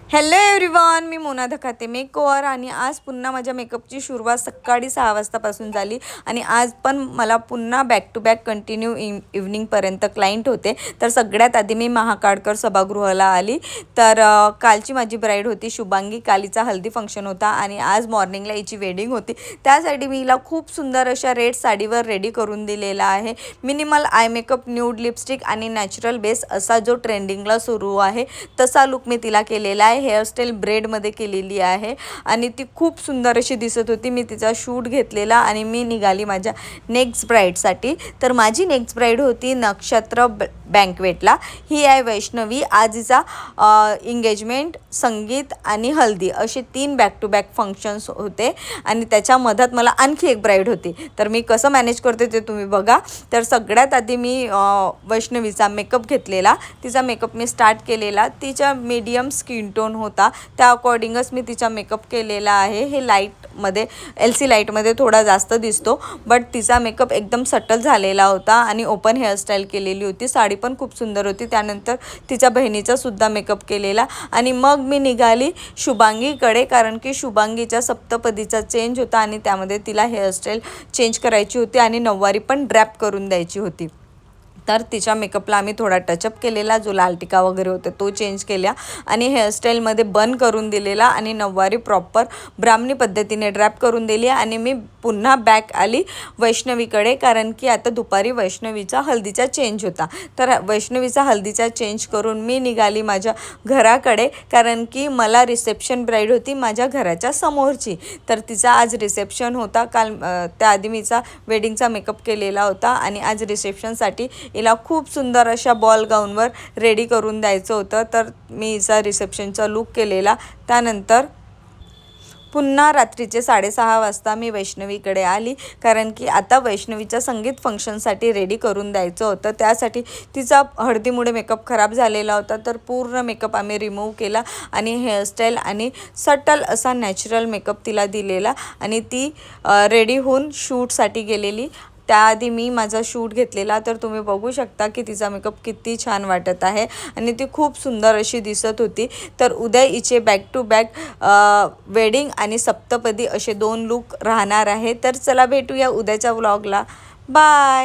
Hello everyone, मी Mona Dhakate makeover आणि आज पुन्हा माझ्या मेकअपची सुरुवात सकाळी 6 वाजतापासून झाली आणि आज पण मला पुन्हा बॅक टू बॅक कंटिन्यू इव्हनिंगपर्यंत क्लायंट होते. तर सगळ्यात आधी मी महाकाळकर सभागृहाला आली. तर कालची माझी ब्राईड होती शुभांगी. कालीचा हल्दी फंक्शन होता आणि आज मॉर्निंगला हिची वेडिंग होती. त्यासाठी मी हिला खूप सुंदर अशा रेड साडीवर रेडी करून दिलेला आहे. Minimal eye makeup, nude lipstick आणि नॅचरल बेस असा जो ट्रेंडिंगला सुरू आहे तसा लुक मी तिला केलेला आहे. हेअरस्टाईल ब्रेडमध्ये केलेली आहे आणि ती खूप सुंदर अशी दिसत होती. मी तिचा शूट घेतलेला आणि मी निघाली माझ्या नेक्स्ट ब्राईडसाठी. तर माझी नेक्स्ट ब्राईड होती नक्षत्र बँकवेटला. ही आहे वैष्णवी. आज हिचा एंगेजमेंट, संगीत आणि हल्दी असे 3 बॅक टू बॅक फंक्शन्स होते आणि त्याच्या मधात मला आणखी एक ब्राईड होती. तर मी कसं मॅनेज करते ते तुम्ही बघा. तर सगळ्यात आधी मी वैष्णवीचा मेकअप घेतलेला. तिचा मेकअप मी स्टार्ट केलेला. तिच्या मीडियम स्किन टोन होता, त्या अकॉर्डिंगच मी तिचा मेकअप केलेला आहे. हे लाईटमध्ये LC लाईटमध्ये थोडा जास्त दिसतो, बट तिचा मेकअप एकदम सटल झालेला होता आणि ओपन हेअरस्टाईल केलेली होती. साडी पण खूप सुंदर होती. त्यानंतर तिच्या बहिणीचा सुद्धा मेकअप केलेला आणि मग मी निघाली शुभांगीकडे, कारण की शुभांगीच्या सप्तपदीचा चेंज होता आणि त्यामध्ये तिला हेअरस्टाईल चेंज करायची होती आणि नऊवारी पण ड्रॅप करून द्यायची होती. तर तिच्या मेकअपला आम्ही थोडा टचअप केलेला, जो लाल टिका वगैरे होता तो चेंज केला आणि हेअरस्टाईलमध्ये बन करून दिलेला आणि नऊवारी प्रॉपर ब्राह्मणी पद्धतीने ड्रॅप करून दिली आणि मी पुन्हा बॅक आली वैष्णवीकडे, कारण की आता दुपारी वैष्णवीचा हल्दीचा चेंज होता. तर वैष्णवीचा हल्दीचा चेंज करून मी निघाली माझ्या घराकडे, कारण की मला रिसेप्शन ब्राईड होती माझ्या घराच्या समोरची. तर तिचा आज रिसेप्शन होता. काल त्याआधी मीचा वेडिंगचा मेकअप केलेला होता आणि आज रिसेप्शनसाठी हिला खूप सुंदर अशा बॉल गाऊनवर रेडी करून द्यायचं होतं. तर मी हिचा रिसेप्शनचा लूक केलेला. त्यानंतर पुन्हा रात्रीचे 6:30 वाजता मी वैष्णवीकडे आली, कारण की आता वैष्णवीच्या संगीत फंक्शनसाठी रेडी करून द्यायचं होतं. त्यासाठी तिचा हळदीमुळे मेकअप खराब झालेला होता. तर पूर्ण मेकअप आम्ही रिमूव्ह केला आणि हेअरस्टाईल आणि सटल असा नॅचरल मेकअप तिला दिलेला आणि ती रेडी होऊन शूटसाठी गेलेली. त्याआधी मी माझा शूट घेतलेला. तर तुम्ही बघू शकता की तिचा मेकअप किती छान वाटत आहे आणि ती खूप सुंदर अशी दिसत होती. तर उद्या हिचे बॅक टू बॅक वेडिंग आणि सप्तपदी असे 2 लूक राहणार आहे. तर चला भेटूया उद्याच्या व्लॉगला. बाय.